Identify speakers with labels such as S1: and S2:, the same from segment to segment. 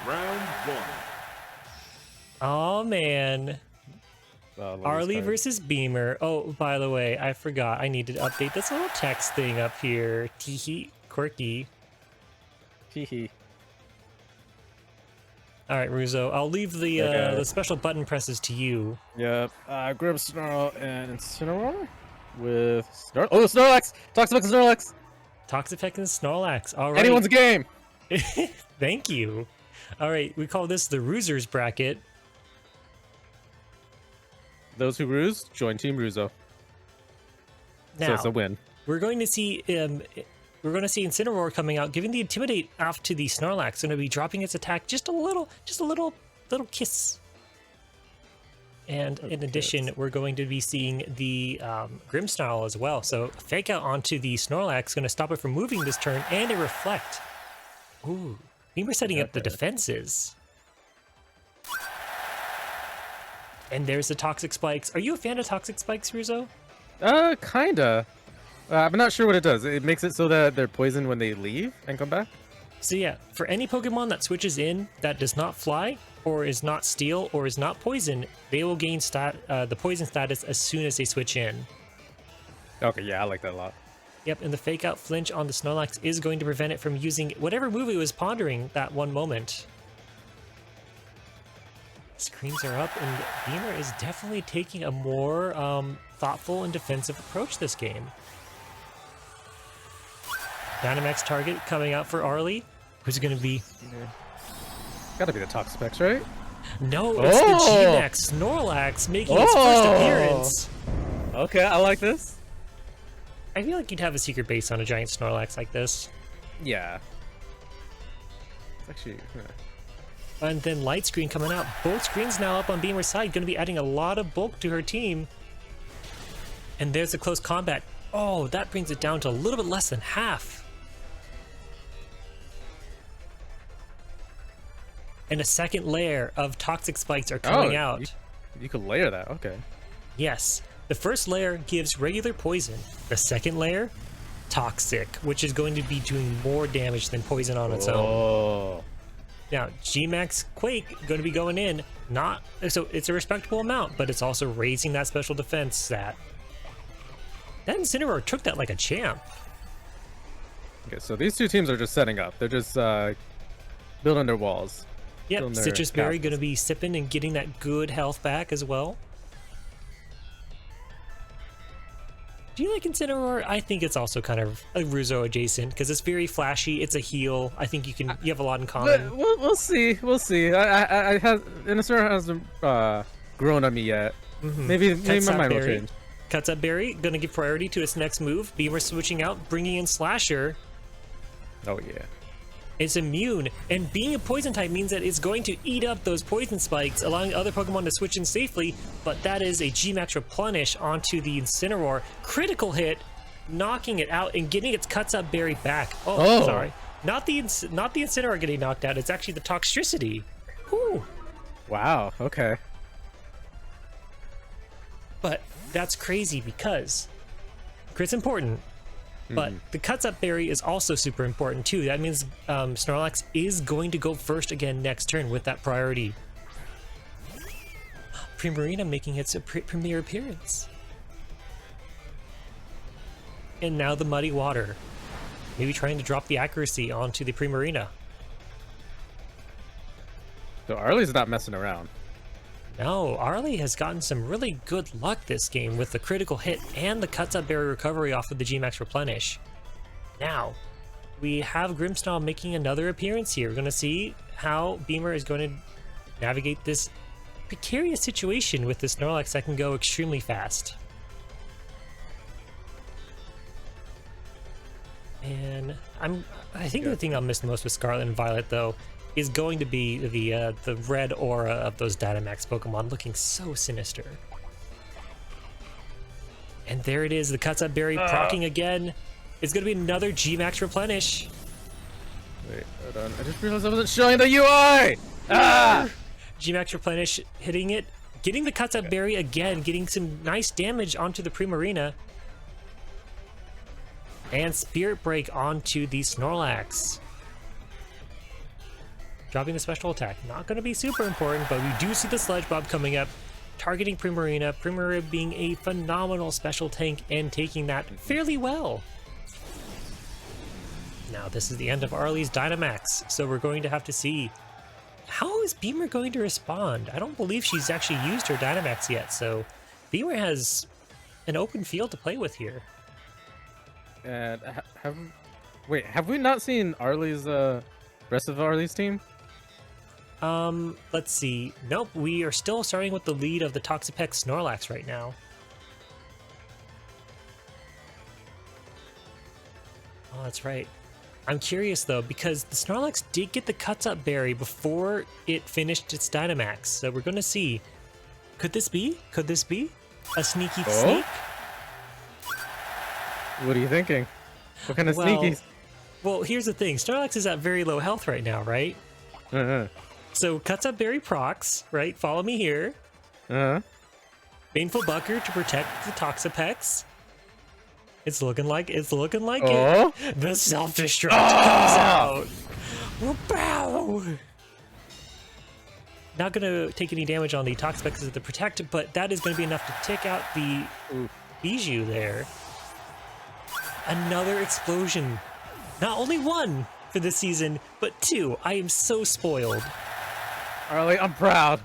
S1: Round one.
S2: Oh man. Arlie versus Beamer. Oh, by the way, I forgot. I need to update this little text thing up here. Teehee. Quirky.
S3: Teehee.
S2: All right, Ruzo. I'll leave the special button presses to you.
S3: Yep. Grim Snarl and Incineroar with Snorlax! Toxapex and Snorlax!
S2: Toxapex and Snorlax. All right.
S3: Anyone's game!
S2: Thank you. All right, we call this the Rusers bracket.
S3: Those who ruse, join Team Ruzo.
S2: Now,
S3: so it's a win.
S2: We're going to see Incineroar coming out, giving the Intimidate off to the Snorlax. Going to be dropping its attack just a little kiss. And in addition, we're going to be seeing the Grimmsnarl as well. So Fake Out onto the Snorlax, going to stop it from moving this turn, and a Reflect. Ooh, Beamer setting up the defenses. And there's the Toxic Spikes. Are you a fan of Toxic Spikes, Ruzo?
S3: Kinda. I'm not sure what it does. It makes it so that they're poisoned when they leave and come back?
S2: So yeah, for any Pokemon that switches in that does not fly, or is not steel, or is not poison, they will gain the poison status as soon as they switch in.
S3: Okay, yeah, I like that a lot.
S2: Yep, and the Fake Out Flinch on the Snorlax is going to prevent it from using whatever move it was pondering that one moment. Screens are up, and Beamer is definitely taking a more thoughtful and defensive approach this game. Dynamax target coming out for Arlie. Who's going to be?
S3: Gotta be the Toxapex, right?
S2: No, it's the G-Max Snorlax making its first appearance.
S3: Okay, I like this.
S2: I feel like you'd have a secret base on a giant Snorlax like this.
S3: Yeah. It's actually...
S2: And then Light Screen coming out. Both screens now up on Beamer's side. Going to be adding a lot of bulk to her team. And there's a close combat. Oh, that brings it down to a little bit less than half. And a second layer of Toxic Spikes are coming out.
S3: You could layer that, okay.
S2: Yes. The first layer gives regular poison. The second layer, toxic, which is going to be doing more damage than poison on its own. Now, G-Max Quake going to be going in, so it's a respectable amount, but it's also raising that special defense stat. That Incineroar took that like a champ.
S3: Okay, so these two teams are just setting up. They're just building their walls.
S2: Yep, Citrus Berry going to be sipping and getting that good health back as well. Do you like Incineroar? I think it's also kind of a Ruzo adjacent because it's very flashy. It's a heal. I think you have a lot in common.
S3: We'll see. We'll see. Incineroar hasn't grown on me yet. Maybe my mind will change.
S2: Cuts Up Berry going to give priority to its next move. Beamer switching out, bringing in Slasher.
S3: Oh yeah.
S2: It's immune, and being a poison type means that it's going to eat up those poison spikes, allowing other Pokemon to switch in safely, but that is a G-Max Replenish onto the Incineroar. Critical hit, knocking it out and getting its Cuts Up Berry back. Oh, sorry. Not the Incineroar getting knocked out, it's actually the Toxtricity. Whew.
S3: Wow, okay.
S2: But that's crazy because crit's important. But the Cuts Up Berry is also super important too. That means Snorlax is going to go first again next turn with that priority. Primarina making its premiere appearance. And now the Muddy Water. Maybe trying to drop the accuracy onto the Primarina.
S3: So Arlie's not messing around.
S2: No, Arlie has gotten some really good luck this game with the critical hit and the Cuts Up Berry recovery off of the G-Max Replenish. Now, we have Grimmsnarl making another appearance here. We're going to see how Beamer is going to navigate this precarious situation with this Snorlax that can go extremely fast. And I think the thing I'll miss the most with Scarlet and Violet, though, is going to be the red aura of those Dynamax Pokemon looking so sinister. And there it is, the Cuts Up Berry proccing again. It's going to be another G-Max Replenish.
S3: Wait, hold on. I just realized I wasn't showing the UI!
S2: G-Max Replenish hitting it, getting the Cuts Up Berry again, getting some nice damage onto the Primarina. And Spirit Break onto the Snorlax. Dropping the special attack. Not going to be super important, but we do see the Sludge Bomb coming up, targeting Primarina. Primarina being a phenomenal special tank and taking that fairly well. Now, this is the end of Arlie's Dynamax, so we're going to have to see how is Beamer going to respond. I don't believe she's actually used her Dynamax yet, so Beamer has an open field to play with here.
S3: And have we not seen Arlie's rest of Arlie's team?
S2: Let's see. Nope, we are still starting with the lead of the Toxapex Snorlax right now. Oh, that's right. I'm curious though, because the Snorlax did get the Cuts Up Berry before it finished its Dynamax, so we're gonna see. Could this be? Could this be a sneaky sneak?
S3: What are you thinking? What kind of sneakies?
S2: Well, here's the thing. Snorlax is at very low health right now, right? So Cuts Up Berry procs, right? Follow me here. Baneful Bucker to protect the Toxapex. It's looking like it. The self-destruct comes out. Bow! Not gonna take any damage on the Toxapex because of the protect, but that is gonna be enough to take out the Bijou there. Another explosion. Not only one for this season, but two. I am so spoiled.
S3: Arlie, I'm proud.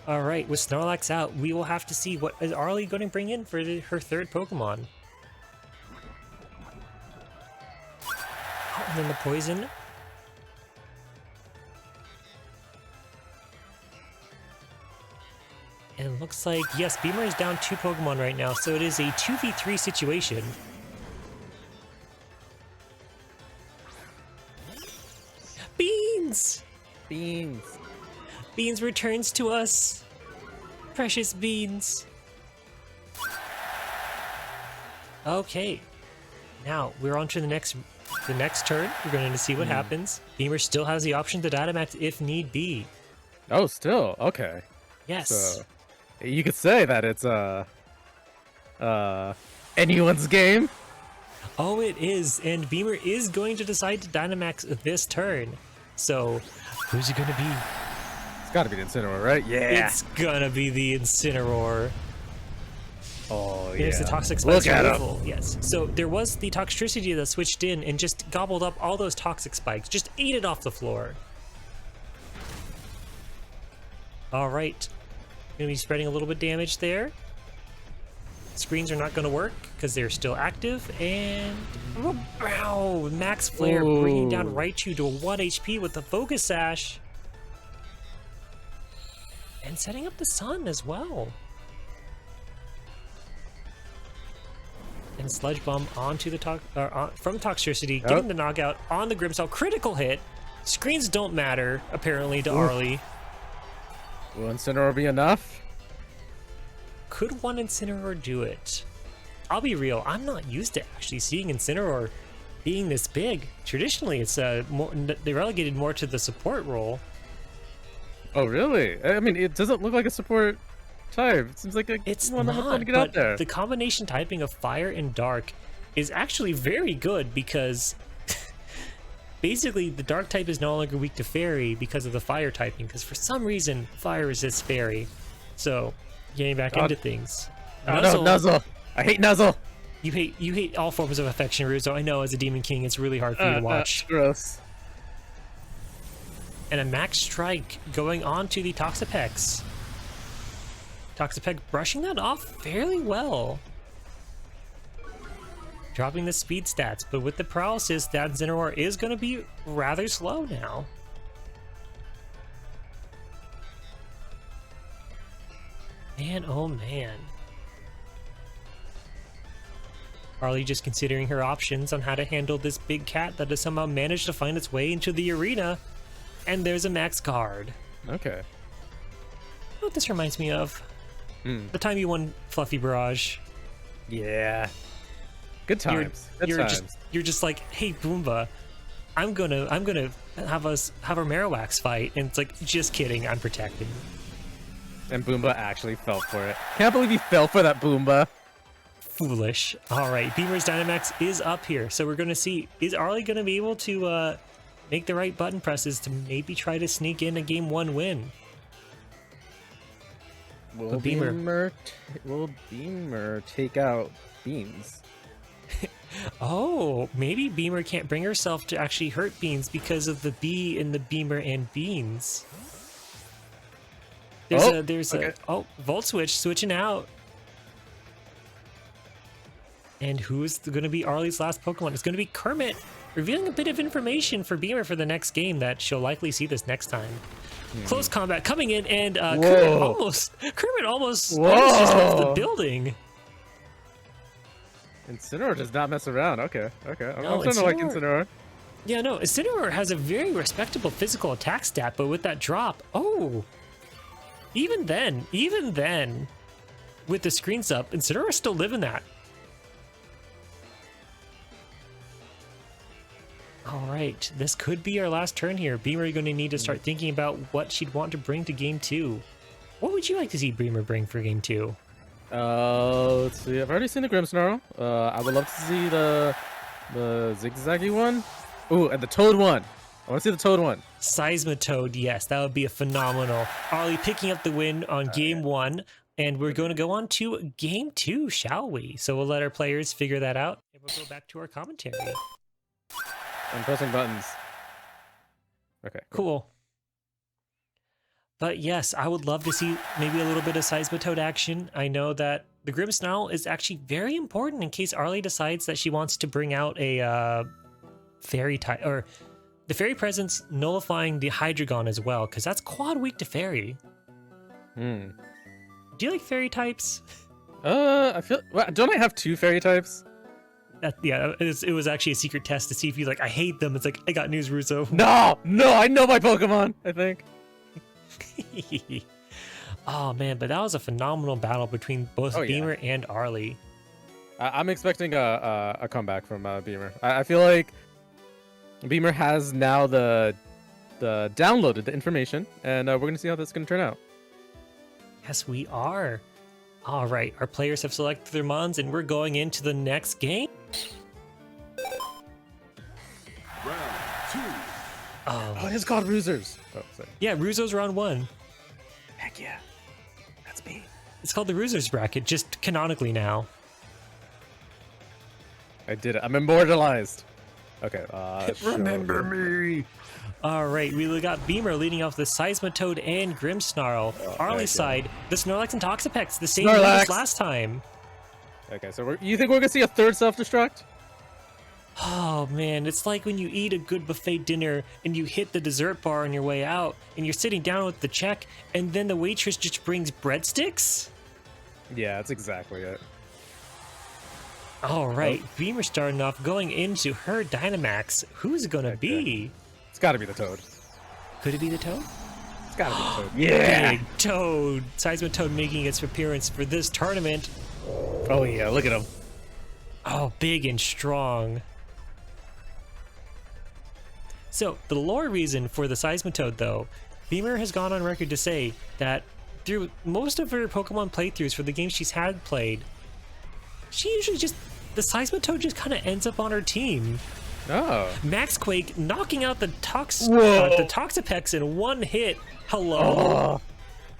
S2: All right, with Snorlax out, we will have to see what is Arlie going to bring in for her third Pokemon. Oh, and then the poison. And it looks like, yes, Beamer is down 2 Pokemon right now, so it is a 2v3 situation. Beans! Beans returns to us. Precious Beans. Okay. Now, we're on to the next turn. We're going to see what happens. Beamer still has the option to Dynamax if need be.
S3: Oh, still? Okay.
S2: Yes.
S3: So, you could say that it's anyone's game.
S2: Oh, it is. And Beamer is going to decide to Dynamax this turn. So, who's it going to be?
S3: It's got to be the Incineroar, right? Yeah.
S2: It's going to be the Incineroar.
S3: Oh, yeah.
S2: Here's the Toxic Spikes removal. Yes. So there was the Toxtricity that switched in and just gobbled up all those Toxic Spikes. Just ate it off the floor. All right. Going to be spreading a little bit of damage there. Screens are not going to work because they're still active. And wow, Max Flare bringing down Raichu to a 1 HP with the Focus Sash. And setting up the Sun as well. And Sludge Bomb onto the from Toxtricity, getting the knockout on the Grimmsnarl. Critical hit. Screens don't matter, apparently, to Arlie.
S3: Will Incineroar be enough?
S2: Could one Incineroar do it? I'll be real, I'm not used to actually seeing Incineroar being this big. Traditionally, it's they relegated more to the support role.
S3: Oh, really? I mean, it doesn't look like a support type. It seems like
S2: it's
S3: one
S2: not,
S3: to get out there.
S2: The combination typing of fire and dark is actually very good because basically the dark type is no longer weak to fairy because of the fire typing, because for some reason fire resists fairy. So getting back into things.
S3: No, Nuzzle. I hate Nuzzle.
S2: You hate all forms of affection, Ruzo. I know, as a Demon King, it's really hard for you to watch.
S3: Gross.
S2: And a Max Strike going on to the Toxapex. Toxapex brushing that off fairly well. Dropping the speed stats, but with the paralysis, that Incineroar is going to be rather slow now. Man, oh man. Arlie just considering her options on how to handle this big cat that has somehow managed to find its way into the arena. And there's a max guard.
S3: Okay.
S2: You know what this reminds me of? The time you won Fluffy Barrage.
S3: Yeah. Good times.
S2: You're just like, hey Boomba, I'm gonna have our Marowaks fight, and it's like, just kidding, I'm protecting.
S3: And Boomba actually fell for it. Can't believe he fell for that Boomba.
S2: Foolish. All right, Beamer's Dynamax is up here, so we're gonna see, is Arlie gonna be able to make the right button presses to maybe try to sneak in a game 1 win.
S3: Will will Beamer take out Beans?
S2: Oh, maybe Beamer can't bring herself to actually hurt Beans because of the B in the Beamer and Beans. There's
S3: okay.
S2: Volt Switch switching out. And who's going to be Arlie's last Pokemon? It's going to be Kermit, revealing a bit of information for Beamer for the next game that she'll likely see this next time. Close combat coming in, and Kermit almost just left the building.
S3: Incineroar does not mess around. Okay.
S2: No,
S3: I'm starting to like Incineroar.
S2: Yeah, no, Incineroar has a very respectable physical attack stat, but with that drop, even then, with the screens up, Incineroar's still living that. All right, this could be our last turn here. Beamer going to need to start thinking about what she'd want to bring to game 2. What would you like to see Beamer bring for game 2?
S3: Let's see. I've already seen the Grimmsnarl. I would love to see the zigzaggy one. Ooh, and the Toad one. I want to see the Toad one.
S2: Seismitoad, yes, that would be a phenomenal. Arlie picking up the win on game 1, and we're going to go on to game 2, shall we? So we'll let our players figure that out, and we'll go back to our commentary.
S3: I'm pressing buttons. Okay.
S2: Cool. But yes, I would love to see maybe a little bit of Seismitoad action. I know that the Grimmsnarl is actually very important in case Arlie decides that she wants to bring out a fairy type, or the fairy presence nullifying the Hydreigon as well, because that's quad weak to fairy. Do you like fairy types?
S3: I feel. Well, don't I have 2 fairy types?
S2: Yeah, it was actually a secret test to see if you like. I hate them. It's like I got news, Russo.
S3: No, I know my Pokemon. I think.
S2: Oh man, but that was a phenomenal battle between both Beamer and Arlie.
S3: I'm expecting a comeback from Beamer. I feel like Beamer has now the downloaded the information, and we're gonna see how this is gonna turn out.
S2: Yes, we are. All right, our players have selected their mons, and we're going into the next game.
S1: Round 2.
S3: Oh, it's called Roosers. Oh, sorry.
S2: Yeah, Ruzo's round 1.
S3: Heck yeah, that's me.
S2: It's called the Roosers bracket, just canonically now.
S3: I did it. I'm immortalized. Okay.
S1: Remember me.
S2: All right, we got Beamer leading off the Seismitoad and Grimmsnarl. Arlie's side, the Snorlax and Toxapex, the same as last time.
S3: Okay, so you think we're gonna see a third self-destruct?
S2: Oh man, it's like when you eat a good buffet dinner and you hit the dessert bar on your way out and you're sitting down with the check and then the waitress just brings breadsticks?
S3: Yeah, that's exactly it.
S2: All right, Beamer starting off going into her Dynamax. Who's it gonna be?
S3: It's gotta be the Toad.
S2: Could it be the Toad?
S3: It's gotta be the Toad. Yeah!
S2: Big Toad! Seismitoad making its appearance for this tournament.
S3: Oh yeah, look at him.
S2: Oh, big and strong. So, the lore reason for the Seismitoad, though, Beamer has gone on record to say that through most of her Pokemon playthroughs for the games she's had played, she usually just, the Seismitoad just kind of ends up on her team.
S3: Oh.
S2: Max Quake knocking out the Toxapex in one hit. Hello.
S3: Oh,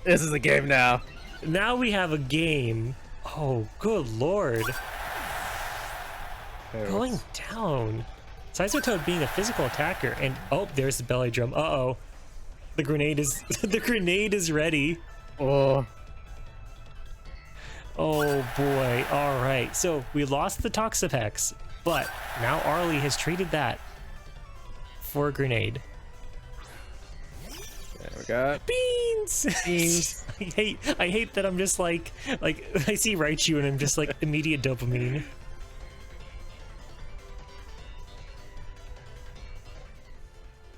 S3: this is a game now.
S2: Now we have a game. Oh, good lord. Going down. Seismitoad being a physical attacker, and oh, there's the belly drum. Uh-oh. The grenade is the grenade is ready.
S3: Oh.
S2: Oh boy. All right. So we lost the Toxapex, but now Arlie has traded that for a grenade.
S3: There we got
S2: Beans.
S3: Beans.
S2: I hate that I'm just like I see Raichu and I'm just like immediate dopamine.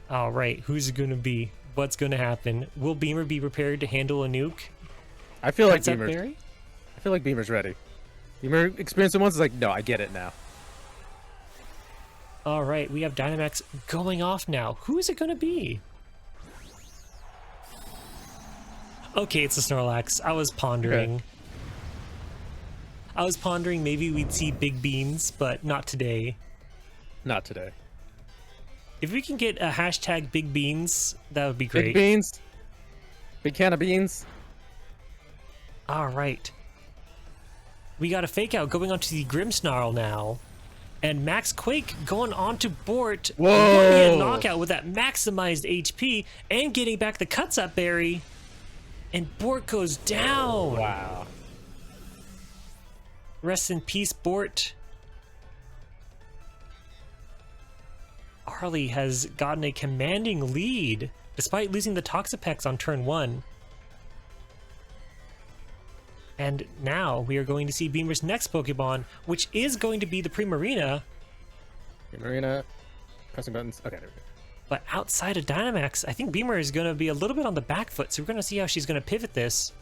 S2: All right, who's it gonna be? What's gonna happen? Will Beamer be prepared to handle a nuke?
S3: I feel like
S2: What's up, Barry?
S3: I feel like Beamer's ready. Beamer experienced it once, is like, no, I get it now.
S2: All right, we have Dynamax going off now. Who is it gonna be? Okay, it's a Snorlax. I was pondering.
S3: Okay.
S2: I was pondering maybe we'd see big beans, but not today.
S3: Not today.
S2: If we can get a hashtag big beans, that would be great.
S3: Big beans. Big can of beans.
S2: All right. We got a fake out going onto the Grimmsnarl now. And Max Quake going on to Bort.
S3: Whoa!
S2: A knockout with that maximized HP and getting back the cuts up berry. And Bort goes down.
S3: Wow.
S2: Rest in peace, Bort. Arlie has gotten a commanding lead despite losing the Toxapex on turn 1. And now we are going to see Beamer's next Pokemon, which is going to be the Primarina.
S3: Primarina, pressing buttons. Okay, there we go.
S2: But outside of Dynamax, I think Beamer is going to be a little bit on the back foot, so we're going to see how she's going to pivot this.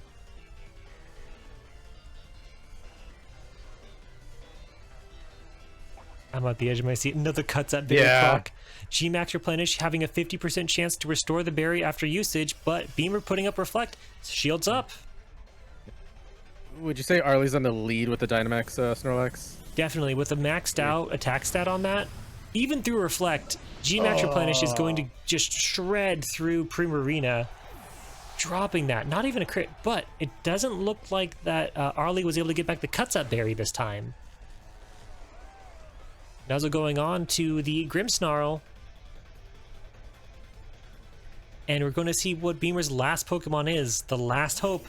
S2: I'm at the edge of my seat. Another cuts at Bigger Clock. G-Max Replenish having a 50% chance to restore the berry after usage, but Beamer putting up Reflect. Shields up.
S3: Would you say Arlie's on the lead with the Dynamax Snorlax?
S2: Definitely, with a maxed out attack stat on that. Even through Reflect, G-Max Replenish is going to just shred through Primarina, dropping that. Not even a crit, but it doesn't look like that Arlie was able to get back the cuts up berry this time. Nuzzle going on to the Grimmsnarl. And we're going to see what Beamer's last Pokemon is, the last hope.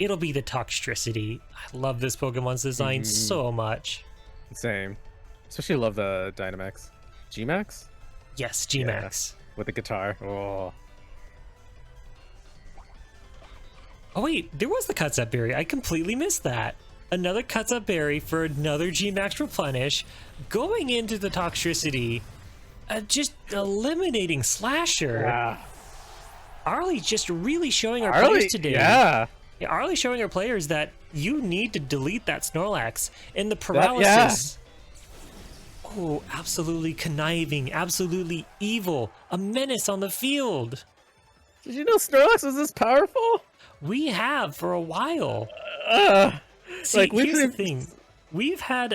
S2: It'll be the Toxtricity. I love this Pokemon's design so much.
S3: Same. Especially love the Dynamax. G-Max?
S2: Yes, G-Max.
S3: Yeah, with the guitar. Oh.
S2: Oh wait, there was the Cuts Up Berry. I completely missed that. Another Cuts Up Berry for another G-Max Replenish. Going into the Toxtricity. Just eliminating Slasher.
S3: Yeah.
S2: Arlie just really showing our
S3: Arlie,
S2: players today.
S3: Yeah.
S2: Yeah, Arlie showing our players that you need to delete that Snorlax. And the paralysis. Oh, absolutely conniving, absolutely evil. A menace on the field.
S3: Did you know Snorlax was this powerful?
S2: We have for a while. See,
S3: like
S2: here's the thing. We've had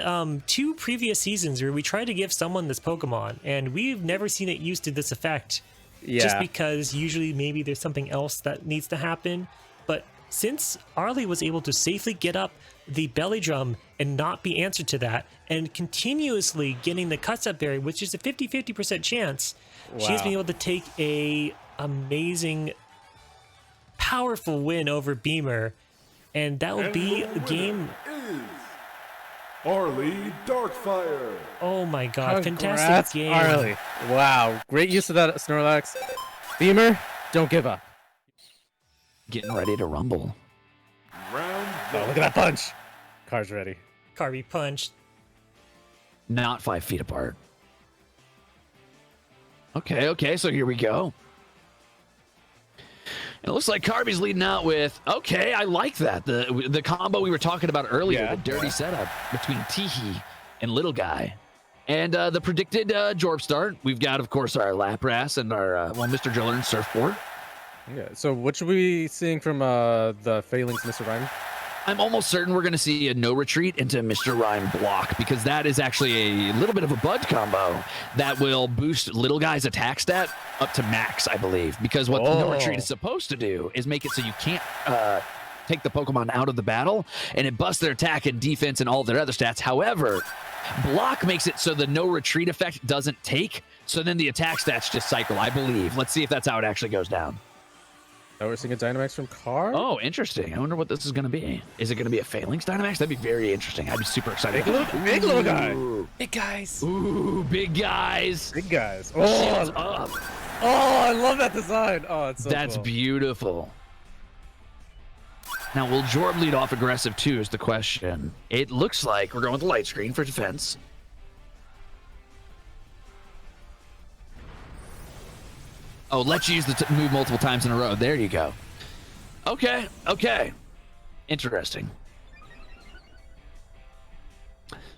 S2: 2 previous seasons where we tried to give someone this Pokemon, and we've never seen it used to this effect.
S3: Yeah.
S2: Just because usually maybe there's something else that needs to happen. But since Arlie was able to safely get up the belly drum and not be answered to that, and continuously getting the Cuts Up Berry, which is a 50-50% chance, she's been able to take a amazing, powerful win over Beamer. And that will be a game.
S1: Arlie Darkfire.
S2: Oh my god,
S3: Congrats,
S2: fantastic game.
S3: Arlie. Wow, great use of that Snorlax. Beamer, don't give up.
S4: Getting ready to rumble.
S1: Round
S3: Oh, look at that punch. Car's ready.
S2: Carby punched.
S4: Not 5 feet apart. Okay, so here we go. It looks like Carby's leading out with, okay, I like that. The combo we were talking about earlier, the dirty setup between Teehee and Little Guy. And the predicted Jorb start, we've got, of course, our Lapras and our, Mr. Driller and Surfboard.
S3: Yeah, so what should we be seeing from the Phalanx Mr. Rhyme?
S4: I'm almost certain we're going to see a no retreat into Mr. Rhyme block, because that is actually a little bit of a bud combo that will boost Little Guy's attack stat up to max, I believe, because what the no retreat is supposed to do is make it so you can't take the Pokemon out of the battle, and it busts their attack and defense and all their other stats. However, block makes it so the no retreat effect doesn't take, so then the attack stats just cycle, I believe. Let's see if that's how it actually goes down.
S3: Oh, we're seeing a Dynamax from Car?
S4: Oh, interesting. I wonder what this is going to be. Is it going to be a Phalanx Dynamax? That'd be very interesting. I'd be super excited.
S3: Big little guy.
S2: Big guys.
S4: Ooh, big guys.
S3: Big guys.
S4: Shields up.
S3: Oh, I love that design. Oh, it's so
S4: That's
S3: cool.
S4: beautiful. Now, will Jorb lead off aggressive too is the question. It looks like we're going with the light screen for defense. Oh, let's use the move multiple times in a row. There you go. Okay. Interesting.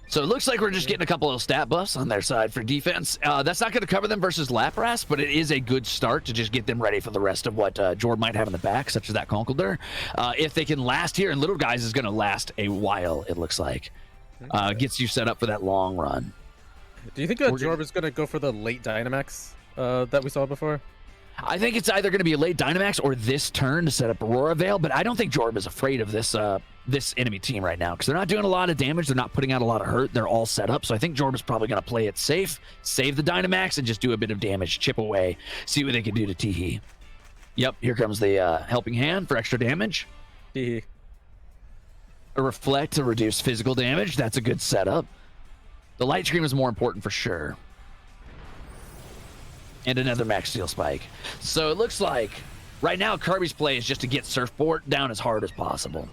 S4: So it looks like we're just getting a couple of stat buffs on their side for defense. That's not going to cover them versus Lapras, but it is a good start to just get them ready for the rest of what Jorb might have in the back, such as that Conkeldurr. If they can last here, and Little Guys is going to last a while, it looks like. Gets you set up for that long run.
S3: Do you think Jorb is gonna go for the late Dynamax that we saw before?
S4: I think it's either going to be a late Dynamax or this turn to set up Aurora Veil, but I don't think Jorb is afraid of this this enemy team right now because they're not doing a lot of damage. They're not putting out a lot of hurt. They're all set up. So I think Jorb is probably going to play it safe, save the Dynamax, and just do a bit of damage, chip away, see what they can do to Teehee. Yep, here comes the helping hand for extra damage.
S3: Teehee.
S4: A Reflect to reduce physical damage. That's a good setup. The Light Scream is more important for sure. And another Max Steel Spike. So it looks like right now Carby's play is just to get Surfboard down as hard as possible.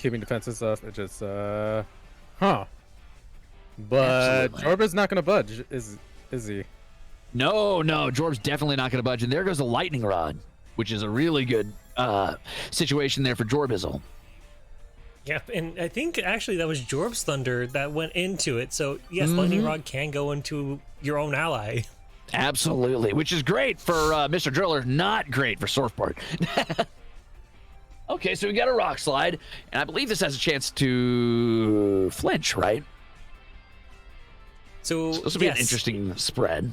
S3: Keeping defenses up. It just But
S4: Absolutely.
S3: Jorb is not gonna budge, is he?
S4: No, Jorb's definitely not going to budge. And there goes a Lightning Rod, which is a really good situation there for jorbizzle.
S2: Yep, and I think actually that was Jorb's Thunder that went into it. So yes, Lightning Rod can go into your own ally.
S4: Absolutely, which is great for Mr. Driller, not great for Surfboard. Okay, so we got a Rock Slide, and I believe this has a chance to flinch, right?
S2: So
S4: This will be an interesting spread.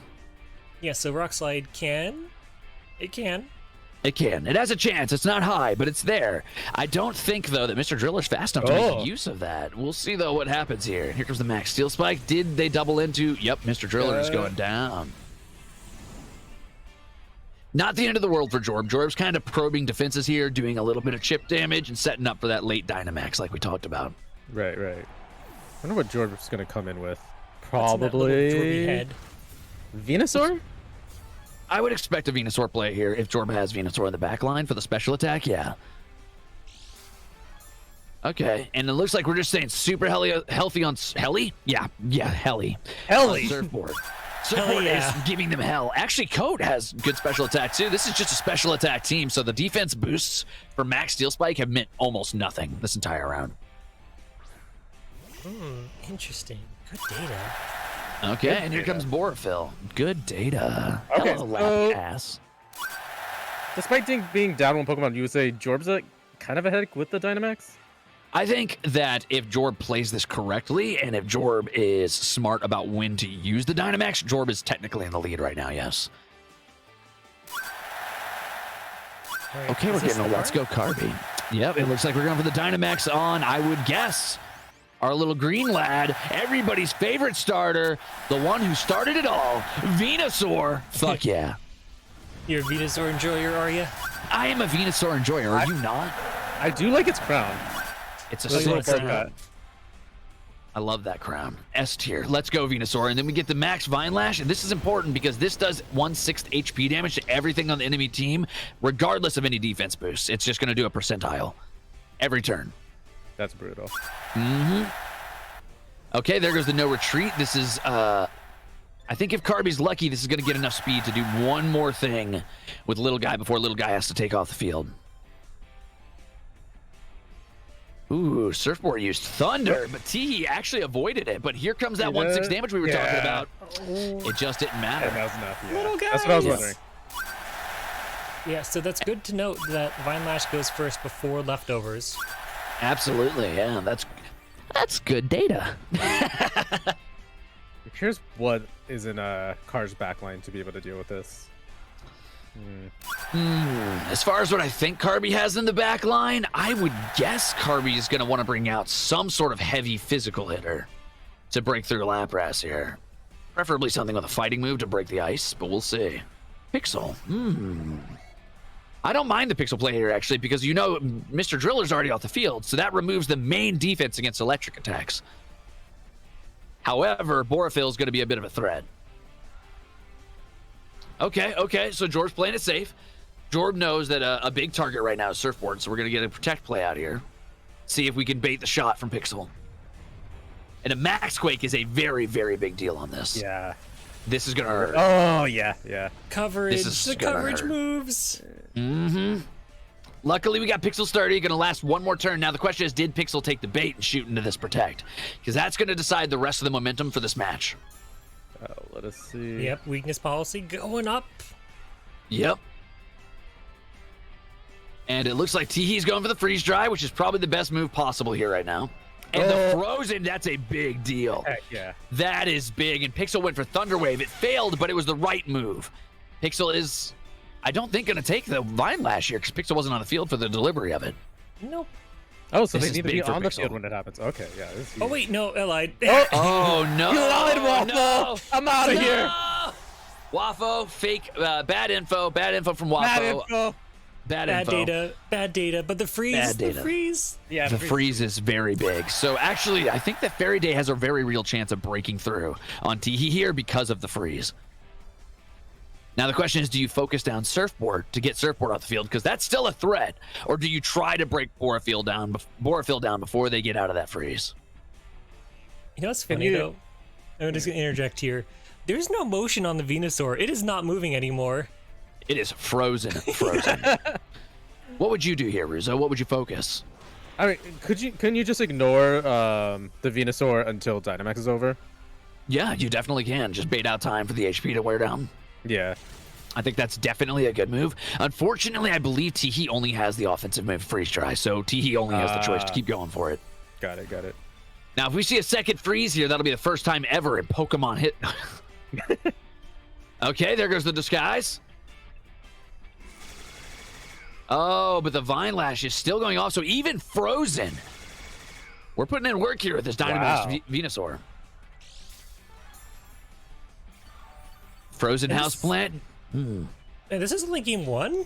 S2: Yeah, so Rock Slide can. It can.
S4: It can. It has a chance. It's not high, but it's there. I don't think, though, that Mr. Driller's fast enough to make use of that. We'll see, though, what happens here. Here comes the Max Steel Spike. Did they double into? Yep, Mr. Driller is going down. Not the end of the world for Jorb. Jorb's kind of probing defenses here, doing a little bit of chip damage and setting up for that late Dynamax like we talked about.
S3: Right. I wonder what Jorb's gonna come in with.
S2: That's in that little Jorby
S3: Probably
S2: head.
S3: Venusaur?
S4: I would expect a Venusaur play here if Jorb has Venusaur in the back line for the special attack, yeah. Okay, and it looks like we're just saying super healthy on Helly? Yeah, Helly.
S3: Helly.
S4: On Surfboard. Surfboard is giving them hell. Actually, Coat has good special attack too. This is just a special attack team, so the defense boosts for Max Steel Spike have meant almost nothing this entire round.
S2: Interesting. Good data.
S4: Okay,
S3: Good
S4: and here
S3: data.
S4: comes Borafil. Good data.
S3: Okay,
S4: Hello,
S3: so-
S4: lap ass.
S3: Despite being down one Pokemon, you would say Jorb's kind of a headache with the Dynamax?
S4: I think that if Jorb plays this correctly, and if Jorb is smart about when to use the Dynamax, Jorb is technically in the lead right now, yes.
S2: All right,
S4: Okay,
S2: is
S4: we're
S2: this
S4: getting a
S2: the
S4: Let's
S2: card?
S4: Go Carby. Yep, it looks like we're going for the Dynamax on, I would guess, our little green lad, everybody's favorite starter, the one who started it all, Venusaur. Fuck yeah.
S2: You're a Venusaur enjoyer, are you?
S4: I am a Venusaur enjoyer, are you not?
S3: I do like its crown.
S4: It's a
S3: It's a little
S4: sick
S3: bug
S4: crown.
S3: cut.
S4: I love that crown. S tier. Let's go, Venusaur. And then we get the Max Vine Lash. And this is important because this does 1/6 HP damage to everything on the enemy team, regardless of any defense boosts. It's just going to do a percentile every turn.
S3: That's brutal.
S4: Okay, there goes the no retreat. This is, I think if Carby's lucky, this is going to get enough speed to do one more thing with Little Guy before Little Guy has to take off the field. Ooh, Surfboard used Thunder, but Teehee actually avoided it. But here comes that 1/6 damage we were talking about. It just didn't matter.
S3: And that was enough, yeah.
S2: Little
S3: That's what I was
S2: guys.
S3: wondering.
S2: Yeah, so that's good to note that Vine Lash goes first before Leftovers.
S4: Absolutely, yeah. That's good data.
S3: Here's what is in Car's backline to be able to deal with this.
S4: As far as what I think Carby has in the back line, I would guess Carby is going to want to bring out some sort of heavy physical hitter to break through Lapras here. Preferably something with a fighting move to break the ice, but we'll see. Pixel. I don't mind the Pixel play here, actually, because you know Mr. Driller's already off the field, so that removes the main defense against electric attacks. However, Borafil is going to be a bit of a threat. Okay, so Jor's playing it safe. Jorb knows that a big target right now is Surfboard, so we're going to get a protect play out here. See if we can bait the shot from Pixel. And a Max Quake is a very, very big deal on this.
S3: Yeah.
S4: This is going to hurt.
S3: Oh, yeah.
S2: Coverage.
S4: This is
S2: The
S4: gonna
S2: coverage
S4: hurt.
S2: moves.
S4: Luckily, we got Pixel sturdy. Going to last one more turn. Now, the question is, did Pixel take the bait and shoot into this protect? Because that's going to decide the rest of the momentum for this match.
S3: Let us see.
S2: Yep, weakness policy going up.
S4: Yep. And it looks like Teehee's going for the freeze dry, which is probably the best move possible here right now. And the frozen, that's a big deal.
S3: Heck yeah.
S4: That is big. And Pixel went for Thunder Wave. It failed, but it was the right move. Pixel is, I don't think, going to take the Vine Lash here because Pixel wasn't on the field for the delivery of it.
S2: Nope.
S3: Oh, so
S4: This
S3: they
S4: is
S3: need to
S4: big
S3: be
S4: for
S3: on the
S4: Pixel.
S3: field when it happens. Okay, yeah. This is
S2: Oh,
S3: huge.
S2: wait, no, Allied.
S4: Oh, no.
S3: You lied, Waffle!
S4: No.
S3: I'm out of here!
S4: Waffo, fake, bad info from Waffo.
S3: Bad info.
S4: Bad
S2: Bad
S4: info.
S2: bad data, but the freeze,
S4: Bad
S2: the
S4: data.
S2: freeze.
S3: Yeah,
S4: The freeze is very big. So actually, I think that Fairy Day has a very real chance of breaking through on Teehee here because of the freeze. Now the question is, do you focus down Surfboard to get Surfboard off the field? Because that's still a threat. Or do you try to break Borafield down before they get out of that freeze?
S2: You know what's funny, though? I'm just going to interject here. There's no motion on the Venusaur. It is not moving anymore.
S4: It is frozen. What would you do here, Rizzo? What would you focus?
S3: I mean, couldn't you just ignore the Venusaur until Dynamax is over?
S4: Yeah, you definitely can. Just bait out time for the HP to wear down.
S3: Yeah.
S4: I think that's definitely a good move. Unfortunately, I believe Teehee only has the offensive move Freeze Dry, so Teehee only has the choice to keep going for it.
S3: Got it.
S4: Now, if we see a second freeze here, that'll be the first time ever in Pokemon hit. Okay, there goes the disguise. Oh, but the Vine Lash is still going off, so even frozen. We're putting in work here with this Dynamax Venusaur. Frozen Houseplant.
S2: And this is only game 1?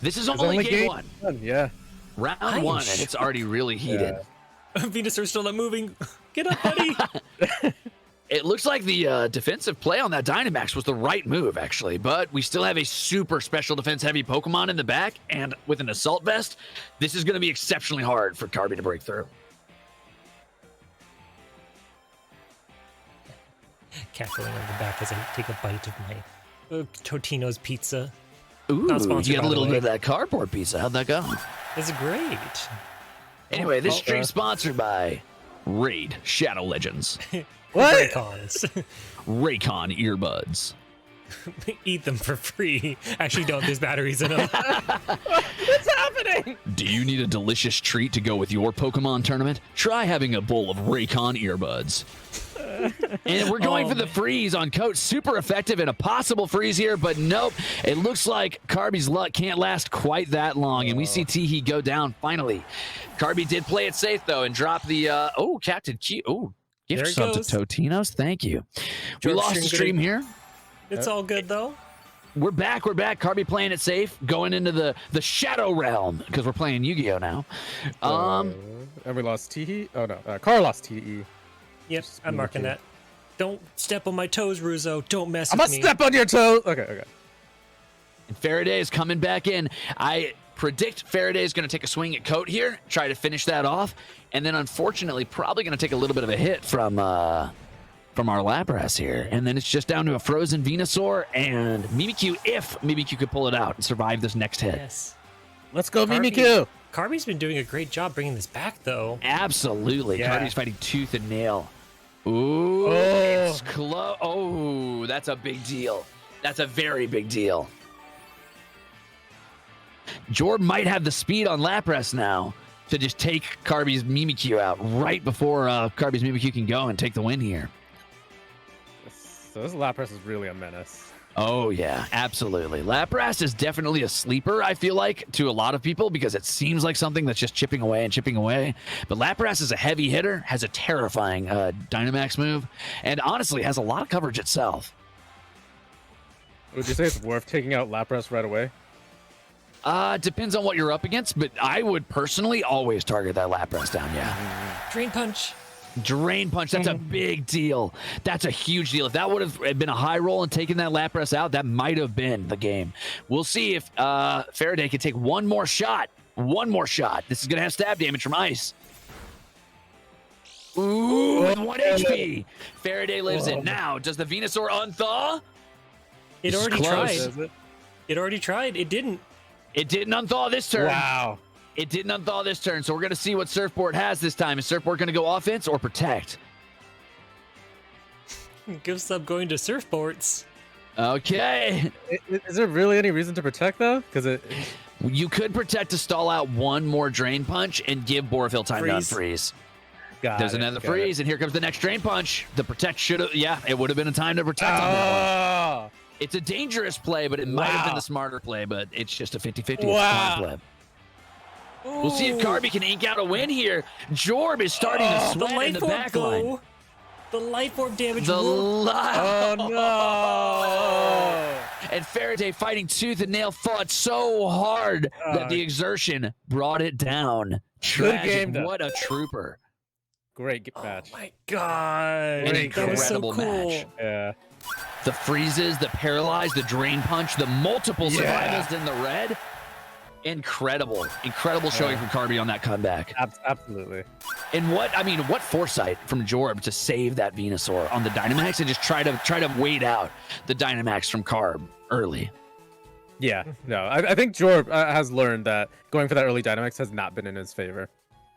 S4: This is only game 1.
S3: Yeah.
S4: Round 1, and it's already really heated.
S2: Venusaur's still not moving. Get up, buddy.
S4: It looks like the defensive play on that Dynamax was the right move, actually, but we still have a super special defense-heavy Pokemon in the back, and with an Assault Vest, this is going to be exceptionally hard for Carby to break through.
S2: Cackling on the back as I take a bite of my Totino's pizza.
S4: Ooh,
S2: Not sponsored,
S4: you got
S2: by
S4: a
S2: the
S4: little
S2: way.
S4: bit of that cardboard pizza. How'd that go?
S2: It's great.
S4: Anyway, this stream sponsored by Raid Shadow Legends.
S3: What?
S2: Raycons.
S4: Raycon earbuds.
S2: Eat them for free. Actually, don't. There's batteries in them.
S3: What's happening?
S4: Do you need a delicious treat to go with your Pokemon tournament? Try having a bowl of Raycon earbuds. And we're going for the freeze on Coach. Super effective and a possible freeze here, but nope. It looks like Carby's luck can't last quite that long, and we see Teehee go down finally. Carby did play it safe, though, and drop the, Captain Q. Oh, gift
S2: There it
S4: sub to
S2: goes.
S4: Totinos. Thank you. We
S2: George
S4: lost the
S2: String
S4: stream here.
S2: It's all good, though.
S4: We're back. Carby playing it safe, going into the Shadow Realm, because we're playing Yu-Gi-Oh! Now.
S3: And we lost Teehee. Oh, no. Carr lost Teehee.
S2: Yep, I'm marking that. Don't step on my toes, Ruzo. Don't mess
S3: I'm
S2: with
S3: gonna
S2: me.
S3: step on your toes. Okay.
S4: And Faraday is coming back in. I predict Faraday is going to take a swing at Coat here, try to finish that off, and then unfortunately probably going to take a little bit of a hit from our Lapras here. And then it's just down to a frozen Venusaur and Mimikyu, if Mimikyu could pull it out and survive this next hit.
S2: Yes.
S3: Let's go,
S2: Carby-
S3: Mimikyu.
S2: Carby's been doing a great job bringing this back, though.
S4: Absolutely.
S3: Yeah.
S4: Carby's fighting tooth and nail. Ooh, it's close. Oh, that's a big deal. That's a very big deal. Jorb might have the speed on Lapras now to just take Carby's Mimikyu out right before Carby's Mimikyu can go and take the win here.
S3: So this Lapras is really a menace.
S4: Oh, yeah, absolutely. Lapras is definitely a sleeper, I feel like, to a lot of people because it seems like something that's just chipping away and chipping away. But Lapras is a heavy hitter, has a terrifying Dynamax move, and honestly has a lot of coverage itself.
S3: Would you say it's worth taking out Lapras right away?
S4: Depends on what you're up against, but I would personally always target that Lapras down, yeah.
S2: Drain Punch.
S4: Drain Punch, that's a big deal. That's a huge deal. If that would have been a high roll and taken that Lapras out, that might have been the game. We'll see if Faraday can take one more shot. One more shot. This is going to have stab damage from Ice. Ooh, with 1 HP. Faraday lives it. Now, does the Venusaur unthaw?
S2: It
S4: This is
S2: already
S4: close.
S2: tried. It already tried. It didn't.
S4: It didn't unthaw this turn.
S3: Wow.
S4: It didn't unthaw this turn, so we're going to see what Surfboard has this time. Is Surfboard going to go offense or protect?
S2: Give sub going to surfboards.
S4: Okay.
S3: Is there really any reason to protect, though? Because
S4: You could protect to stall out one more Drain Punch and give Boraphil time to
S2: Freeze.
S4: unfreeze. There's another freeze, and here comes the next drain punch. The protect should have, yeah, it would have been a time to protect on that one. It's a dangerous play, but it might have been the smarter play, but it's just a 50-50 play. We'll see if Carby can ink out a win here. Jorb is starting to sweat in the back line.
S2: The life orb damage.
S3: Oh, no.
S4: And Faraday fighting tooth and nail, fought so hard that the exertion brought it down. Tragic. What a trooper.
S3: Great match.
S2: Oh, my God.
S4: An incredible match.
S3: Yeah.
S4: The freezes, the paralyzed, the drain punch, the multiple survivals in the red. Incredible showing from Carby on that comeback.
S3: Absolutely.
S4: And what foresight from Jorb to save that Venusaur on the Dynamax and just try to wait out the Dynamax from Carb early.
S3: Yeah, no, I think Jorb has learned that going for that early Dynamax has not been in his favor.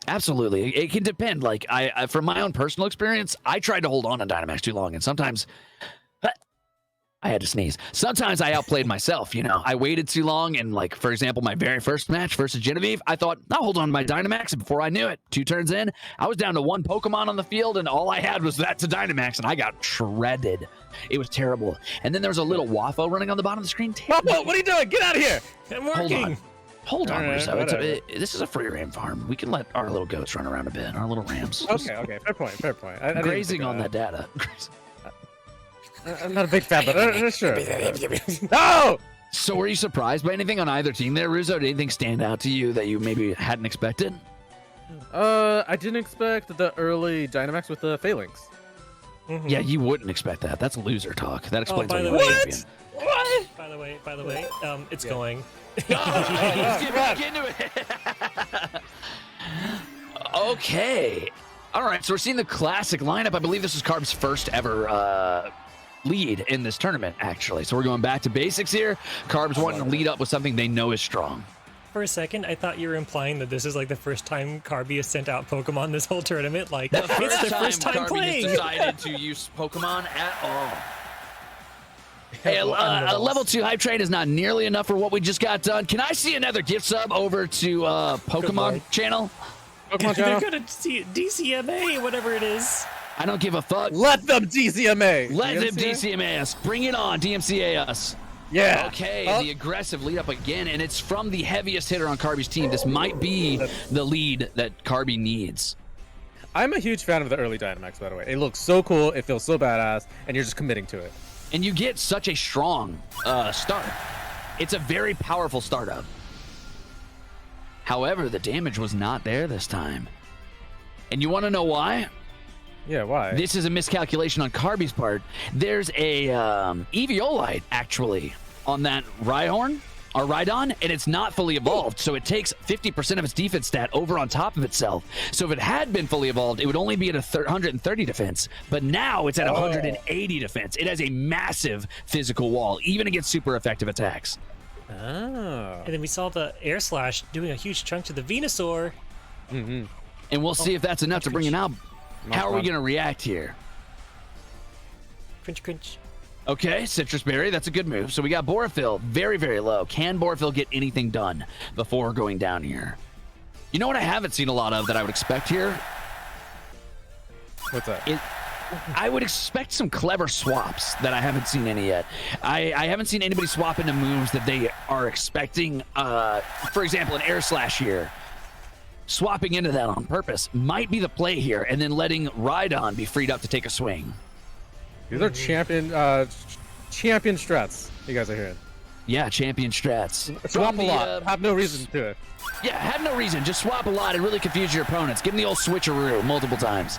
S4: Absolutely. It can depend. Like I from my own personal experience, I tried to hold on to Dynamax too long, and sometimes I had to sneeze. Sometimes I outplayed myself, I waited too long, and like, for example, my very first match versus Genevieve, I thought, I'll hold on to my Dynamax, and before I knew it, 2 turns in, I was down to 1 Pokemon on the field, and all I had was that to Dynamax, and I got shredded. It was terrible. And then there was a little waffle running on the bottom of the screen.
S3: Waffle, what are you doing? Get out of here!
S2: I'm working.
S4: Hold on,
S3: All right,
S4: Russo. This is a free ram farm. We can let our little goats run around a bit, our little rams.
S3: Okay, fair point. I didn't
S4: Grazing
S3: think
S4: on
S3: of
S4: that data.
S3: I'm not a big fan, but sure. No!
S4: So were you surprised by anything on either team there, Russo? Did anything stand out to you that you maybe hadn't expected?
S3: I didn't expect the early Dynamax with the Phalanx.
S4: Yeah, you wouldn't expect that. That's loser talk. That explains
S2: by
S4: why
S2: the
S4: you're
S2: way-
S4: champion.
S2: What? By the way, it's going.
S4: Let's get back into it. Okay. All right, so we're seeing the classic lineup. I believe this is Carb's first ever lead in this tournament, actually. So we're going back to basics here. Carb's wanting to lead up with something they know is strong.
S2: For a second, I thought you were implying that this is like the first time Carby has sent out Pokemon this whole tournament. Like, it's the first time
S4: Carby
S2: playing.
S4: has decided to use Pokemon at all. Hey, a level 2 hype train is not nearly enough for what we just got done. Can I see another gift sub over to Pokemon channel?
S3: Pokemon
S2: They're
S3: channel?
S2: gonna see DCMA, whatever it is.
S4: I don't give a fuck.
S3: Let them DCMA!
S4: Let them DCMA us. Bring it on, DMCA us.
S3: Yeah.
S4: Okay, the aggressive lead up again, and it's from the heaviest hitter on Carby's team. This might be the lead that Carby needs.
S3: I'm a huge fan of the early Dynamax, by the way. It looks so cool, it feels so badass, and you're just committing to it.
S4: And you get such a strong start. It's a very powerful startup. However, the damage was not there this time. And you want to know why?
S3: Yeah, why?
S4: This is a miscalculation on Carby's part. There's a Eviolite, actually, on that Rhyhorn, or Rhydon, and it's not fully evolved, so it takes 50% of its defense stat over on top of itself. So if it had been fully evolved, it would only be at 130 defense, but now it's at 180 defense. It has a massive physical wall, even against super effective attacks.
S3: Oh.
S2: And then we saw the Air Slash doing a huge chunk to the Venusaur.
S3: Mm-hmm.
S4: And we'll see if that's enough to bring it out. How are we going to react here?
S2: Crunch, crunch.
S4: Okay, Citrus Berry, that's a good move. So we got Borophyll, very, very low. Can Borophyll get anything done before going down here? You know what I haven't seen a lot of that I would expect here?
S3: What's that?
S4: I would expect some clever swaps that I haven't seen any yet. I haven't seen anybody swap into moves that they are expecting. For example, an Air Slash here. Swapping into that on purpose might be the play here, and then letting Rhydon be freed up to take a swing.
S3: These are champion strats you guys are hearing.
S4: Yeah, champion strats.
S3: Swap a lot. Have no reason to it.
S4: Yeah, had no reason. Just swap a lot and really confuse your opponents. Give them the old switcheroo multiple times.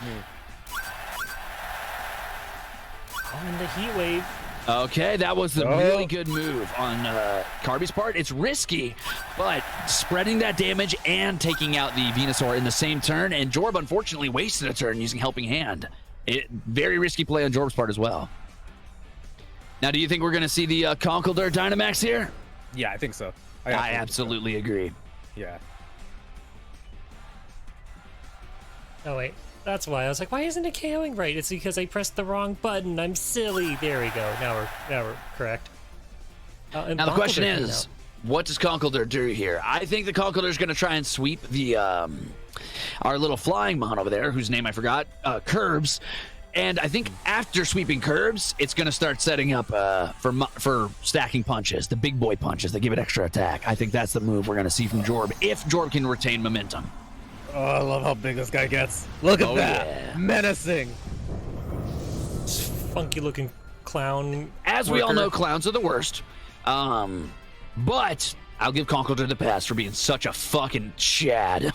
S2: And the Heat Wave.
S4: Okay, that was the really good move on Carby's part. It's risky, but spreading that damage and taking out the Venusaur in the same turn, and Jorb unfortunately wasted a turn using Helping Hand. Very risky play on Jorb's part as well. Now, do you think we're going to see the Conkeldurr Dynamax here?
S3: Yeah, I think so.
S4: I absolutely agree.
S3: Yeah.
S2: Oh, wait. That's why. I was like, why isn't it KOing right? It's because I pressed the wrong button. I'm silly. There we go. Now we're correct.
S4: Now, the question is, what does Conkeldurr do here? I think the Conkeldurr is going to try and sweep the our little flying mon over there, whose name I forgot, Curbs. And I think after sweeping Curbs, it's going to start setting up for stacking punches, the big boy punches that give it extra attack. I think that's the move we're going to see from Jorb, if Jorb can retain momentum.
S3: Oh, I love how big this guy gets. Look at that. Yeah. Menacing.
S2: This funky looking clown.
S4: As we all know, clowns are the worst. But I'll give Conkeldurr the pass for being such a fucking chad.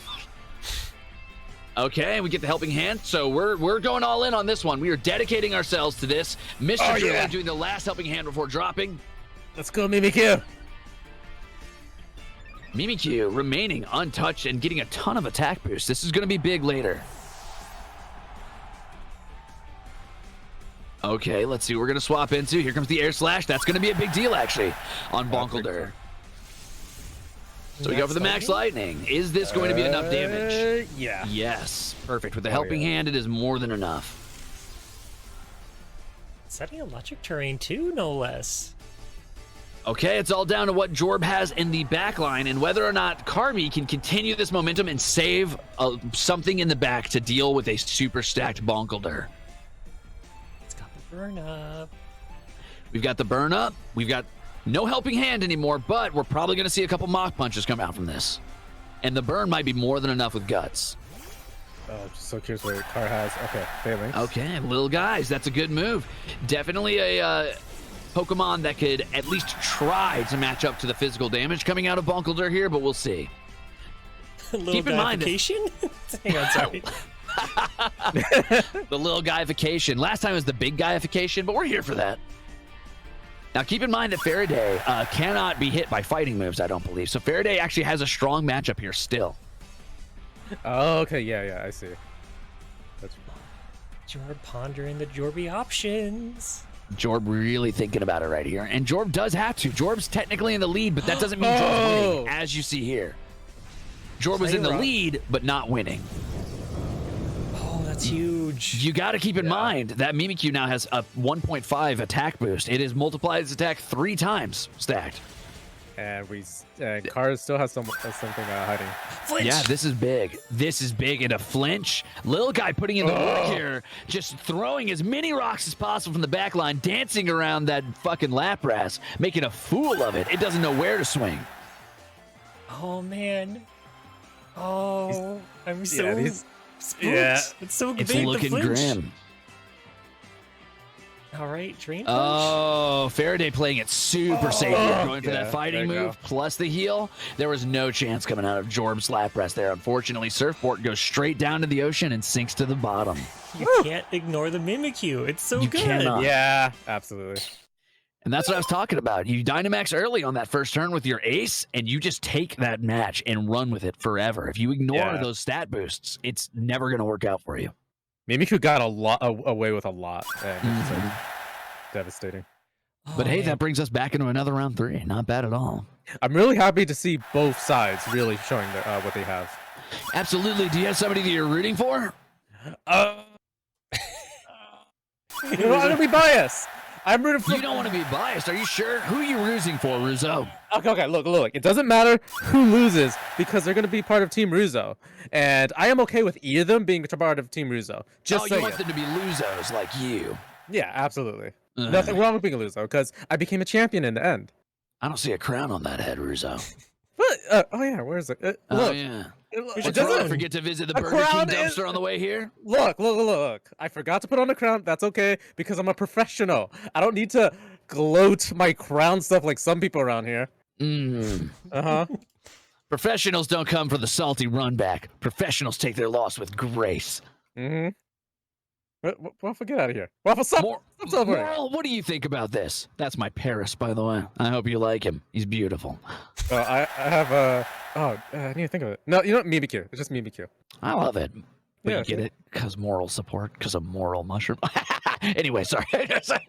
S4: Okay, we get the helping hand, so we're going all in on this one. We are dedicating ourselves to this. Mr. Jordan doing the last helping hand before dropping.
S3: Let's go, Mimikyu.
S4: Mimikyu remaining untouched and getting a ton of attack boost. This is going to be big later. Okay, let's see what we're going to swap into. Here comes the air slash. That's going to be a big deal, actually, on Conkeldurr. So we go for the max lightning. Is this going to be enough damage?
S3: Yeah.
S4: Yes. Perfect. With the helping hand, it is more than enough.
S2: Setting electric terrain too, no less.
S4: Okay, it's all down to what Jorb has in the back line and whether or not Carby can continue this momentum and save something in the back to deal with a super stacked Conkeldurr.
S2: It's got the burn up.
S4: We've got the burn up. We've got no helping hand anymore, but we're probably going to see a couple mock punches come out from this. And the burn might be more than enough with guts.
S3: Oh, just so curious what your car has. Okay, failing.
S4: Okay, little guys, that's a good move. Definitely a Pokemon that could at least try to match up to the physical damage coming out of Conkeldurr here, but we'll see.
S2: Keep in mind Hang on, sorry.
S4: The little guyification. Last time it was the big guyification, but we're here for that. Now, keep in mind that Faraday cannot be hit by fighting moves, I don't believe. So Faraday actually has a strong matchup here still.
S3: Oh, okay. Yeah, I see. That's...
S2: Jorb pondering the Jorby options.
S4: Jorb really thinking about it right here. And Jorb does have to. Jorb's technically in the lead, but that doesn't mean Jorb's winning, as you see here. Jorb was in the lead, but not winning.
S2: That's huge.
S4: You got to keep in mind that Mimikyu now has a 1.5 attack boost. It has multiplied its attack 3 times stacked.
S3: And Cars still has something hiding.
S2: Flinch.
S4: Yeah, this is big. This is big. And a flinch. Little guy putting in the work here, just throwing as many rocks as possible from the back line, dancing around that fucking Lapras, making a fool of it. It doesn't know where to swing.
S2: Oh, man. Oh, I'm so... spooked.
S3: Yeah,
S2: it's so
S4: it's
S2: big.
S4: Looking grim.
S2: All right, Drain Punch.
S4: Oh, Faraday playing it super safe here, going for that fighting move plus the heal. There was no chance coming out of Jorb's Lapras there. Unfortunately, Surfboard goes straight down to the ocean and sinks to the bottom.
S2: You can't ignore the Mimikyu. It's so good.
S4: Cannot.
S3: Yeah, absolutely.
S4: And that's what I was talking about. You Dynamax early on that first turn with your ace, and you just take that match and run with it forever. If you ignore those stat boosts, it's never going to work out for you.
S3: Mimikyu got away with a lot. And it's like devastating.
S4: But hey, that brings us back into another round 3. Not bad at all.
S3: I'm really happy to see both sides really showing what they have.
S4: Absolutely. Do you have somebody that you're rooting for?
S3: I'm going to be biased. I'm rooting for...
S4: You don't want to be biased. Are you sure? Who are you rooting for, Ruzo?
S3: Okay, look. It doesn't matter who loses because they're going to be part of Team Ruzo. And I am okay with either of them being part of Team Ruzo. Just
S4: you want them to be Luzos like you.
S3: Yeah, absolutely. Nothing wrong with being a Luzo because I became a champion in the end.
S4: I don't see a crown on that head, Ruzo.
S3: But, where is it? Look.
S4: Oh, yeah. Don't forget to visit the Burger King dumpster on the way here.
S3: Look. I forgot to put on a crown. That's okay because I'm a professional. I don't need to gloat my crown stuff like some people around here.
S4: Professionals don't come for the salty run back. Professionals take their loss with grace.
S3: Waffle, get out of here. Waffle, stop.
S4: Moral, what do you think about this? That's my Paris, by the way. I hope you like him. He's beautiful.
S3: I have I need to think of it. No, you know what? Mimikyu. It's just Mimikyu.
S4: I love it. But
S3: Yeah,
S4: you get it? Because moral support. Because of moral mushroom. Anyway, sorry.
S2: Like,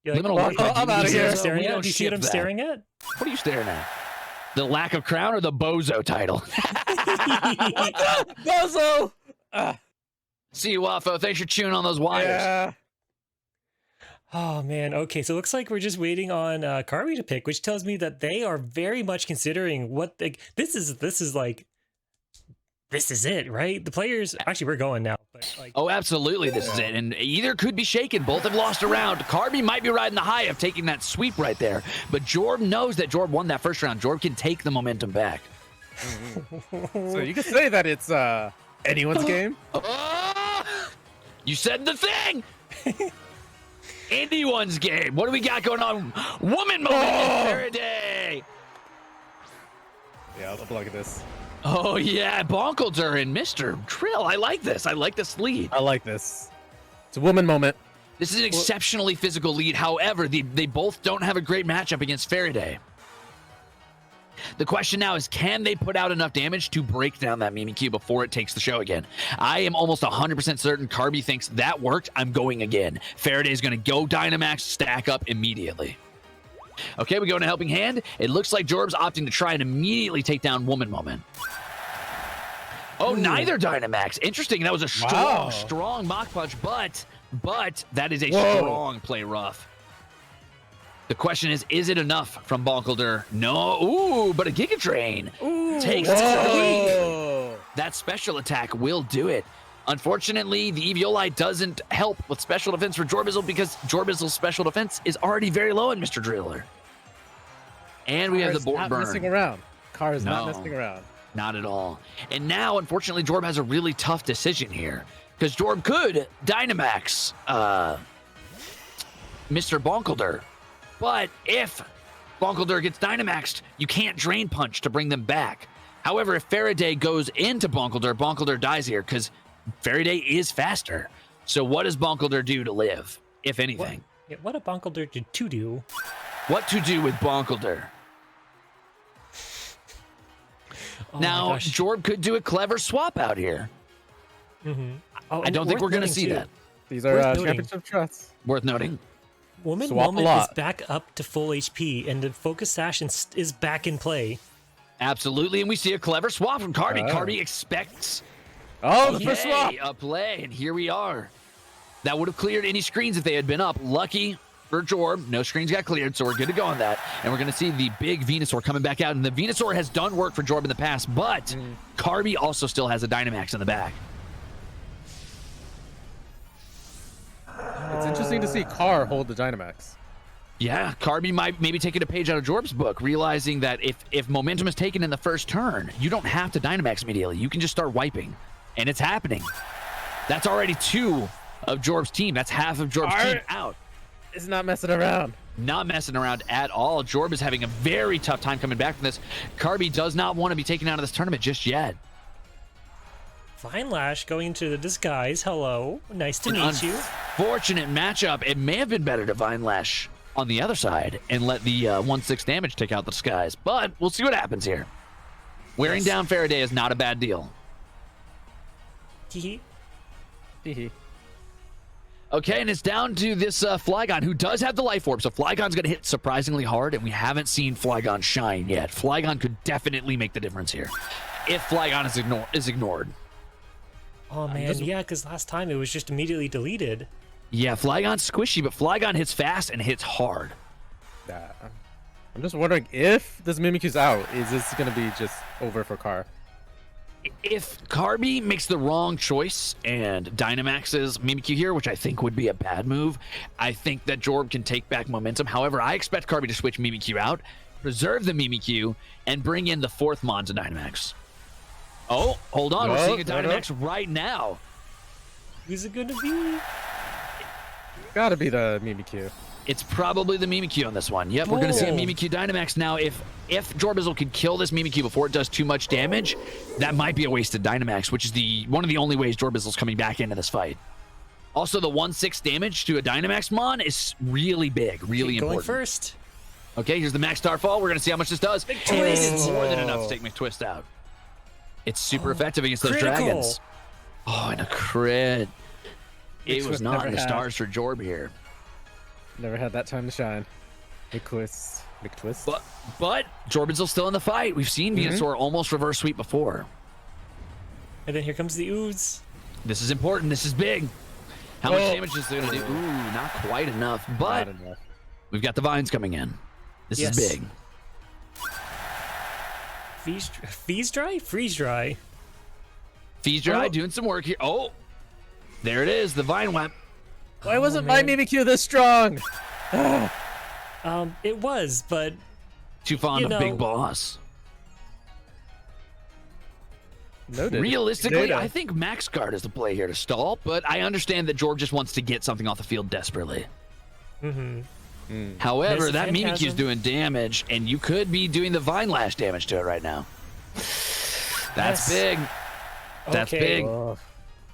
S3: I'm out of here.
S2: Do you see what I'm staring at?
S4: What are you staring at? The lack of crown or the bozo title?
S3: Bozo!
S4: See you, Waffo. Thanks for chewing on those wires.
S3: Yeah.
S2: Oh man, okay, so it looks like we're just waiting on Carby to pick, which tells me that they are very much considering what this is like this is it, right? The players, actually, we're going now. But like,
S4: Oh, absolutely, this is it. And either could be shaken. Both have lost a round. Carby might be riding the high of taking that sweep right there. But Jorb knows that Jorb won that first round. Jorb can take the momentum back.
S3: So you could say that it's anyone's game.
S4: Oh, you said the thing. Anyone's game. What do we got going on? Woman moment in Faraday.
S3: Yeah, let's look at this.
S4: Oh, yeah. Bonkelder and Mr. Drill. I like this. I like this lead.
S3: I like this. It's a woman moment.
S4: This is an exceptionally physical lead. However, they both don't have a great matchup against Faraday. The question now is, can they put out enough damage to break down that Mimikyu before it takes the show again? I am almost 100% certain Carby thinks that worked. I'm going again. Faraday is going to go Dynamax, stack up immediately. Okay, we go into Helping Hand. It looks like Jorb's opting to try and immediately take down Woman Moment. Oh, neither Dynamax. Interesting. That was a strong Mach Punch, but that is a strong play rough. The question is it enough from Bonkelder? No. Ooh, but a Giga Drain takes Carby. That special attack will do it. Unfortunately, the Eviolite doesn't help with special defense for Jorbizzle because Jorbizzle's special defense is already very low in Mr. Driller. And we have the board burn.
S3: Not messing around. Car is not messing around.
S4: Not at all. And now, unfortunately, Jorb has a really tough decision here because Jorb could Dynamax Mr. Bonkelder. But if Bonkelder gets Dynamaxed, you can't Drain Punch to bring them back. However, if Faraday goes into Bonkelder, Bonkelder dies here because Faraday is faster. So what does Bonkelder do to live, if anything?
S2: What a Bonkelder to do?
S4: What to do with Bonkelder? Now, Jorb could do a clever swap out here. I don't think we're going to see that.
S3: These are championship shots.
S4: Worth noting.
S2: Woman Moment is back up to full HP, and the Focus Sash is back in play.
S4: Absolutely, and we see a clever swap from Carby. Carby expects
S3: the first swap.
S4: A play, and here we are. That would have cleared any screens if they had been up. Lucky for Jorb, no screens got cleared, so we're good to go on that. And we're going to see the big Venusaur coming back out, and the Venusaur has done work for Jorb in the past, but Carby also still has a Dynamax in the back.
S3: It's interesting to see Car hold the Dynamax.
S4: Yeah, Carby might maybe taking a page out of Jorb's book, realizing that if momentum is taken in the first turn, you don't have to Dynamax immediately. You can just start wiping, and it's happening. That's already 2 of Jorb's team. That's half of Jorb's team out.
S3: It's not messing around.
S4: Not messing around at all. Jorb is having a very tough time coming back from this. Carby does not want to be taken out of this tournament just yet.
S2: Vine Lash going into the disguise. Hello. Nice to meet you.
S4: Fortunate matchup. It may have been better to Vine Lash on the other side and let the 1/6 damage take out the disguise. But we'll see what happens here. Wearing down Faraday is not a bad deal.
S2: Hee hee.
S4: Okay, and it's down to this Flygon, who does have the Life Orb, so Flygon's going to hit surprisingly hard, and we haven't seen Flygon shine yet. Flygon could definitely make the difference here if Flygon is ignored.
S2: Oh, man, yeah, because last time it was just immediately deleted.
S4: Yeah, Flygon's squishy, but Flygon hits fast and hits hard.
S3: I'm just wondering if this Mimikyu's out, is this going to be just over for Car?
S4: If Carby makes the wrong choice and Dynamaxes Mimikyu here, which I think would be a bad move, I think that Jorb can take back momentum. However, I expect Carby to switch Mimikyu out, preserve the Mimikyu, and bring in the 4th Mon to Dynamax. Oh, hold on. We're seeing a Dynamax right now.
S2: Who's it going to be?
S3: Gotta be the Mimikyu.
S4: It's probably the Mimikyu on this one. Yep, we're going to see a Mimikyu Dynamax. Now, if Jorbizzle can kill this Mimikyu before it does too much damage, that might be a wasted Dynamax, which is one of the only ways Jorbizzle's coming back into this fight. Also, the 1/6 damage to a Dynamax Mon is really big, really important.
S2: Going first.
S4: Okay, here's the Max Starfall. We're going to see how much this does. It's more than enough to take McTwist out. It's super effective against those dragons. Oh, and a crit. It was not in the stars for Jorb here.
S3: Never had that time to shine. McTwist.
S4: But Jorbizzle's still in the fight. We've seen Venusaur almost reverse sweep before.
S2: And then here comes the ooze.
S4: This is important. This is big. How much damage is it going to do? Ooh, not quite enough. But we've got the vines coming in. This is big.
S2: Freeze dry? Freeze dry.
S4: Feed your eye, doing some work here. Oh, there it is, the Vine Whip.
S3: Why wasn't my Mimikyu this strong?
S2: It was, but
S4: Too fond of Big Boss.
S3: Noted.
S4: Realistically,
S3: Data.
S4: I think Max Guard is the play here to stall, but I understand that Jorb just wants to get something off the field desperately. However,
S2: There's the
S4: that Mimikyu is
S2: Phantasm.
S4: doing damage, and you could be doing the Vine Lash damage to it right now. That's
S2: Yes.
S4: big. That's
S2: Okay.
S4: big.
S3: Oh,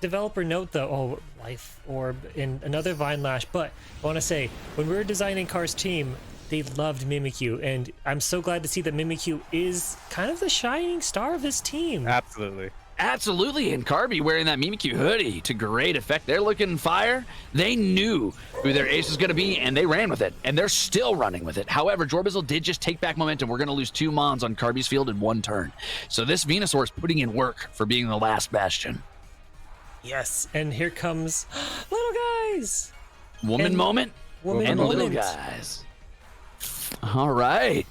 S2: developer note though, Life Orb in another Vine Lash, but I want to say, when we were designing Car's team, they loved Mimikyu, and I'm so glad to see that Mimikyu is kind of the shining star of this team.
S3: absolutely.
S4: Absolutely, and Carby wearing that Mimikyu hoodie to great effect. They're looking fire. They knew who their ace was going to be, and they ran with it, and they're still running with it. However, jorbizzle did just take back momentum. We're going to lose 2 Mons on Carby's field in 1 turn. So this Venusaur is putting in work for being the last bastion.
S2: Yes, and here comes little guys.
S4: Woman
S2: And-
S4: moment
S2: Woman
S4: and
S2: moment.
S4: little guys. All right.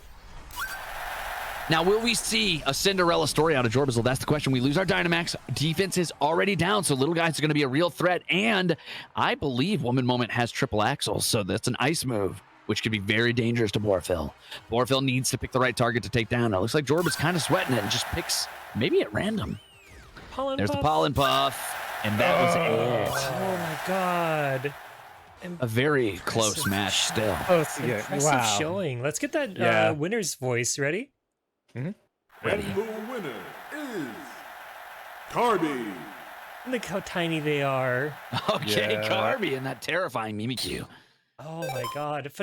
S4: Now, will we see a Cinderella story out of jorbizzle? That's the question. We lose our Dynamax. Defense is already down, so little guys are going to be a real threat. And I believe Woman Moment has triple axles, so that's an ice move, which could be very dangerous to Borfil. Borfil needs to pick the right target to take down. It looks like Jorb is kind of sweating it and just picks maybe at random.
S2: Pollen
S4: There's the
S2: Puff.
S4: pollen puff, and that was it.
S2: Oh my god.
S4: A very close
S2: Impressive
S4: match still.
S3: Oh, see it.
S2: Impressive
S3: Wow.
S2: showing. Let's get that
S3: Yeah.
S2: winner's voice. Ready?
S1: And the winner is Carby.
S2: Look how tiny they are.
S4: Okay,
S3: Yeah.
S4: Carby and that terrifying Mimikyu.
S2: Oh my god.